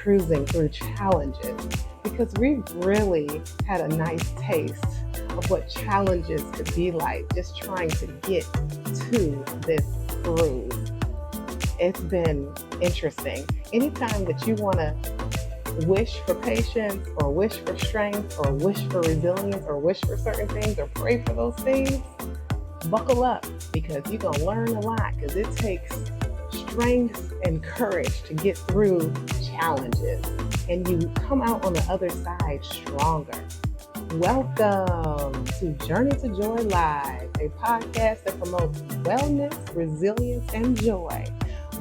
cruising through challenges because we've really had a nice taste of what challenges could be like just trying to get to this cruise. It's been interesting. Anytime that you want to wish for patience or wish for strength or wish for resilience or wish for certain things or pray for those things, buckle up because you're going to learn a lot because it takes strength and courage to get through challenges and you come out on the other side stronger. Welcome to Journey to Joy Live, a podcast that promotes wellness, resilience, and joy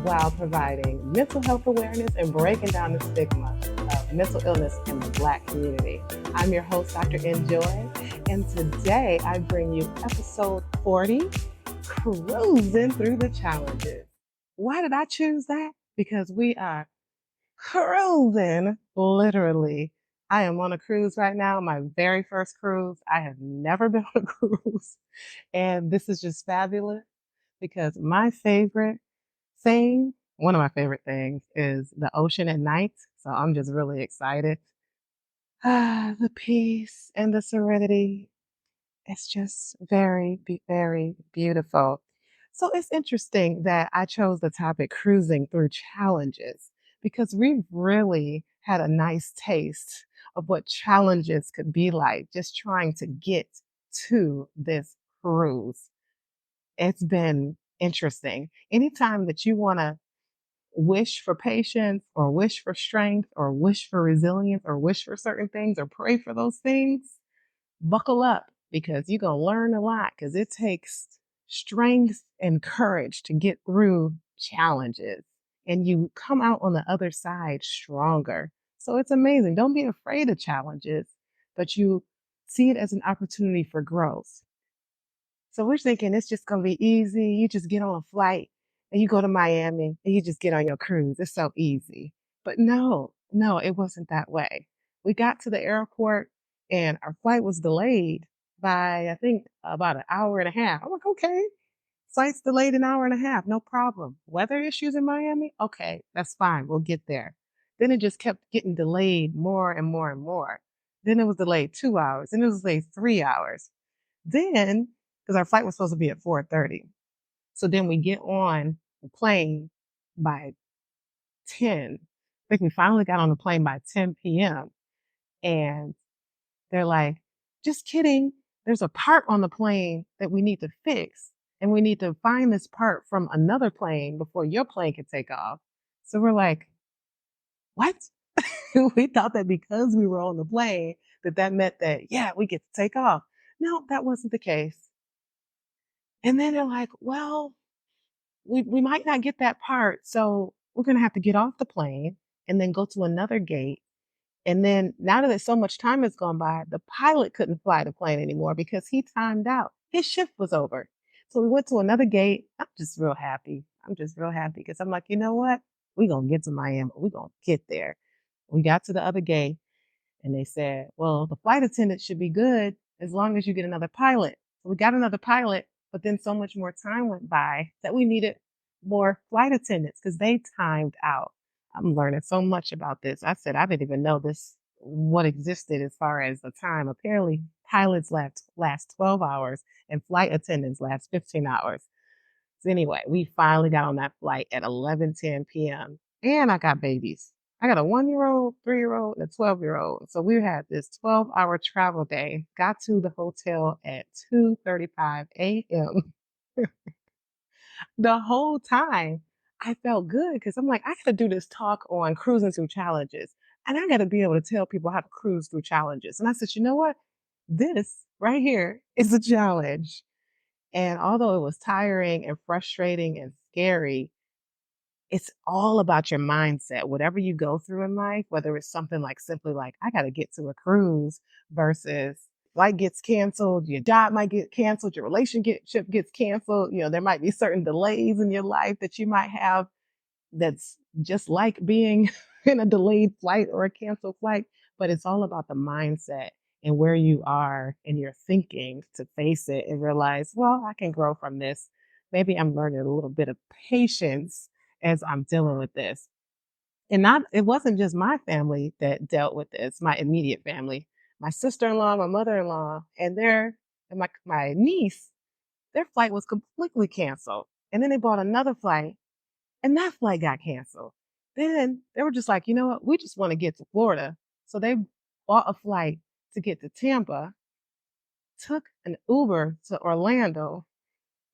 while providing mental health awareness and breaking down the stigma of mental illness in the Black community. I'm your host, Dr. Enjoy, and today I bring you episode 40, Cruising Through the Challenges. Why did I choose that? Because we are cruising, literally. I am on a cruise right now, my very first cruise. I have never been on a cruise, and this is just fabulous because one of my favorite things is the ocean at night. So I'm just really excited. The peace and the serenity. It's just very, very beautiful. So it's interesting that I chose the topic cruising through challenges because we've really had a nice taste of what challenges could be like just trying to get to this cruise. It's been interesting. Anytime that you want to wish for patience or wish for strength or wish for resilience or wish for certain things or pray for those things, buckle up because you're going to learn a lot because it takes strength and courage to get through challenges and you come out on the other side stronger. So it's amazing. Don't be afraid of challenges, but you see it as an opportunity for growth. So we're thinking it's just going to be easy. You just get on a flight and you go to Miami and you just get on your cruise. It's so easy. But no, it wasn't that way. We got to the airport and our flight was delayed by, I think, about an hour and a half. I'm like, okay, flight's delayed an hour and a half. No problem. Weather issues in Miami? Okay, that's fine. We'll get there. Then it just kept getting delayed more and more and more. Then it was delayed 2 hours. Then it was delayed 3 hours. Then, because our flight was supposed to be at 4:30. So then we get on the plane by 10. I think we finally got on the plane by 10 p.m. And they're like, just kidding. There's a part on the plane that we need to fix. And we need to find this part from another plane before your plane can take off. So we're like, what? We thought that because we were on the plane, that meant that, yeah, we get to take off. No, that wasn't the case. And then they're like, well, we might not get that part. So we're going to have to get off the plane and then go to another gate. And then now that so much time has gone by, the pilot couldn't fly the plane anymore because he timed out. His shift was over. So we went to another gate. I'm just real happy. Because I'm like, you know what? We're going to get to Miami. We're going to get there. We got to the other gate and they said, well, the flight attendant should be good as long as you get another pilot. So we got another pilot, but then so much more time went by that we needed more flight attendants because they timed out. I'm learning so much about this. I said, I didn't even know what existed as far as the time. Apparently, pilots last 12 hours and flight attendants last 15 hours. So anyway, we finally got on that flight at 11:10 p.m. And I got babies. I got a 1-year-old, 3-year-old, and a 12-year-old. So we had this 12-hour travel day, got to the hotel at 2:35 a.m. The whole time I felt good because I'm like, I got to do this talk on cruising through challenges. And I got to be able to tell people how to cruise through challenges. And I said, you know what? This right here is a challenge. And although it was tiring and frustrating and scary, it's all about your mindset. Whatever you go through in life, whether it's something like simply like, I got to get to a cruise versus flight gets canceled, your job might get canceled, your relationship gets canceled. There might be certain delays in your life that you might have that's just like being in a delayed flight or a canceled flight, but it's all about the mindset and where you are in your thinking to face it and realize, well, I can grow from this. Maybe I'm learning a little bit of patience as I'm dealing with this. And not it wasn't just my family that dealt with this, my immediate family. My sister-in-law, my mother-in-law, and my niece, their flight was completely canceled. And then they bought another flight, and that flight got canceled. Then they were just like, you know what? We just want to get to Florida. So they bought a flight to get to Tampa, took an Uber to Orlando,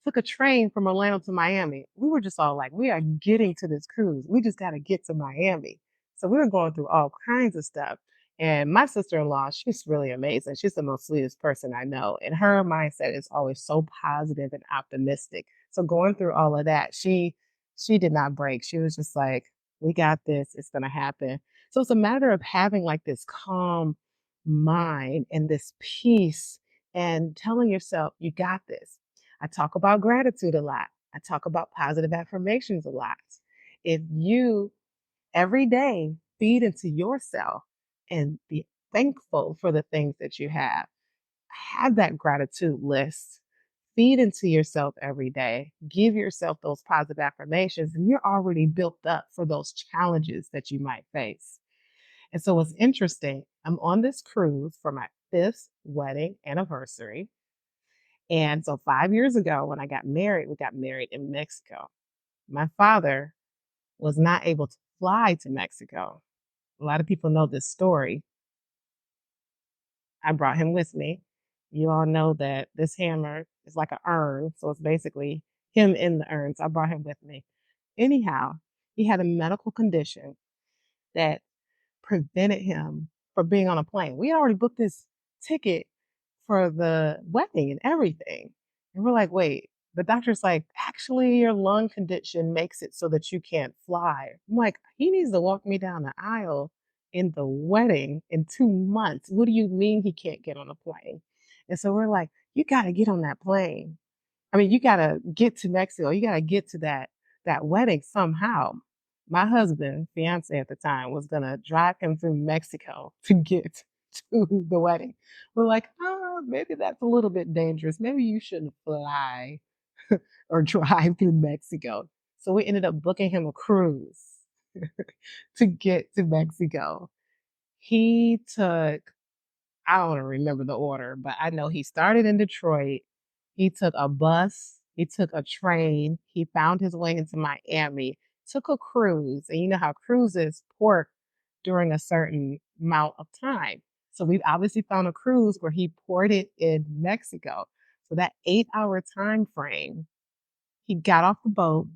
took a train from Orlando to Miami. We were just all like, we are getting to this cruise. We just got to get to Miami. So we were going through all kinds of stuff. And my sister in law, she's really amazing. She's the most sweetest person I know. And her mindset is always so positive and optimistic. So going through all of that, she did not break. She was just like, we got this. It's gonna happen. So it's a matter of having like this calm mind and this peace and telling yourself, you got this. I talk about gratitude a lot. I talk about positive affirmations a lot. If you every day feed into yourself and be thankful for the things that you have that gratitude list. Feed into yourself every day. Give yourself those positive affirmations, and you're already built up for those challenges that you might face. And so, what's interesting, I'm on this cruise for my fifth wedding anniversary. And so 5 years ago, when I got married, we got married in Mexico. My father was not able to fly to Mexico. A lot of people know this story. I brought him with me. You all know that this hammer is like an urn. So it's basically him in the urn. So I brought him with me. Anyhow, he had a medical condition that prevented him from being on a plane. We had already booked this ticket for the wedding and everything. And we're like, wait, the doctor's like, actually, your lung condition makes it so that you can't fly. I'm like, he needs to walk me down the aisle in the wedding in 2 months. What do you mean he can't get on a plane? And so we're like, you got to get on that plane. I mean, you gotta get to Mexico. You gotta get to that wedding somehow. My husband, fiance at the time, was gonna drive him through Mexico to get to the wedding. We're like, oh, maybe that's a little bit dangerous. Maybe you shouldn't fly or drive through Mexico. So we ended up booking him a cruise to get to Mexico. He took I don't remember the order, but I know he started in Detroit. He took a bus, he took a train, he found his way into Miami, took a cruise, and you know how cruises port during a certain amount of time. So we obviously found a cruise where he ported in Mexico. So that 8 hour time frame, he got off the boat,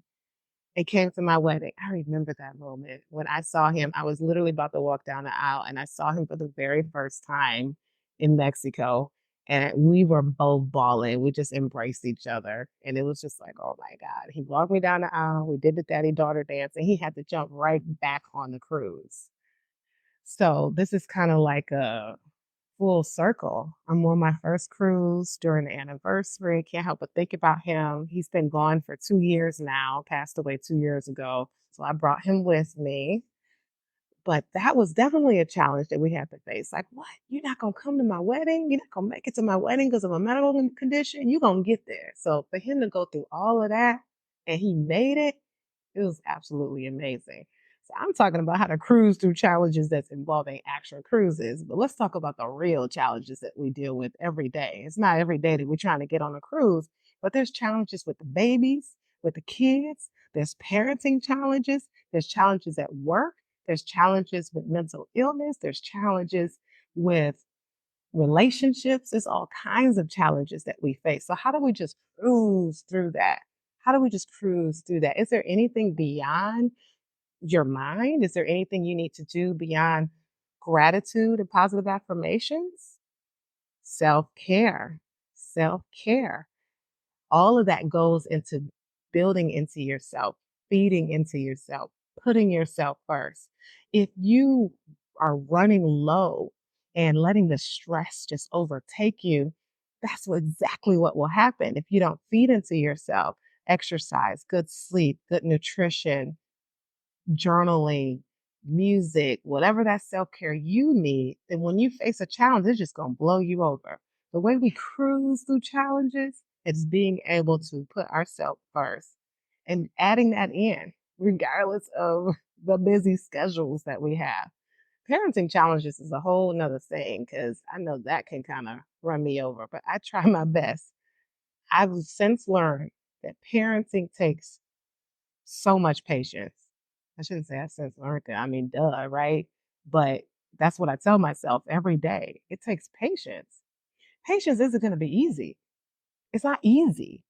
it came to my wedding. I remember that moment when I saw him. I was literally about to walk down the aisle and I saw him for the very first time in Mexico. And we were both bawling. We just embraced each other. And it was just like, oh my God. He walked me down the aisle. We did the daddy daughter dance and he had to jump right back on the cruise. So this is kind of like a full circle. I'm on my first cruise during the anniversary. Can't help but think about him. He's been gone for 2 years now, passed away 2 years ago. So I brought him with me. But that was definitely a challenge that we had to face. Like, what? You're not going to come to my wedding? You're not going to make it to my wedding because of a medical condition? You're going to get there. So for him to go through all of that and he made it, it was absolutely amazing. So I'm talking about how to cruise through challenges that's involving actual cruises, but let's talk about the real challenges that we deal with every day. It's not every day that we're trying to get on a cruise, but there's challenges with the babies, with the kids, there's parenting challenges, there's challenges at work, there's challenges with mental illness, there's challenges with relationships, there's all kinds of challenges that we face. So how do we just cruise through that? How do we just cruise through that? Is there anything beyond your mind? Is there anything you need to do beyond gratitude and positive affirmations? Self care, self care. All of that goes into building into yourself, feeding into yourself, putting yourself first. If you are running low and letting the stress just overtake you, that's exactly what will happen if you don't feed into yourself. Exercise, good sleep, good nutrition, journaling, music, whatever that self care you need, then when you face a challenge, it's just going to blow you over. The way we cruise through challenges is being able to put ourselves first and adding that in, regardless of the busy schedules that we have. Parenting challenges is a whole nother thing because I know that can kind of run me over, but I try my best. I've since learned that parenting takes so much patience. I shouldn't say I since learned that. I mean, duh, right? But that's what I tell myself every day. It takes patience. Patience isn't going to be easy. It's not easy.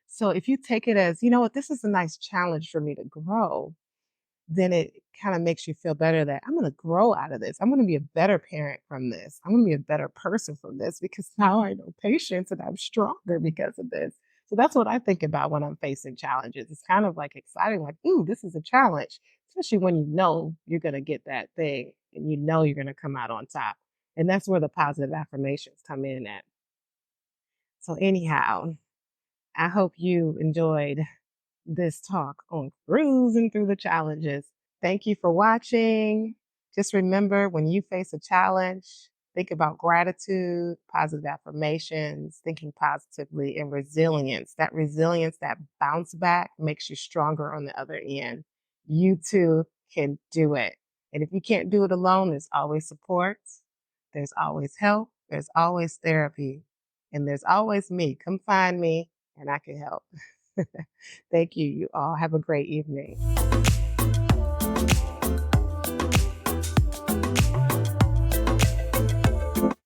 So if you take it as, you know what, this is a nice challenge for me to grow, then it kind of makes you feel better that I'm going to grow out of this. I'm going to be a better parent from this. I'm going to be a better person from this because now I know patience and I'm stronger because of this. So that's what I think about when I'm facing challenges. It's kind of like exciting, like, ooh, this is a challenge, especially when you know you're going to get that thing and you know you're going to come out on top. And that's where the positive affirmations come in at. So, anyhow, I hope you enjoyed this talk on cruising through the challenges. Thank you for watching. Just remember when you face a challenge, think about gratitude, positive affirmations, thinking positively, and resilience. That resilience, that bounce back makes you stronger on the other end. You too can do it. And if you can't do it alone, there's always support, there's always help, there's always therapy, and there's always me. Come find me and I can help. Thank you. You all have a great evening.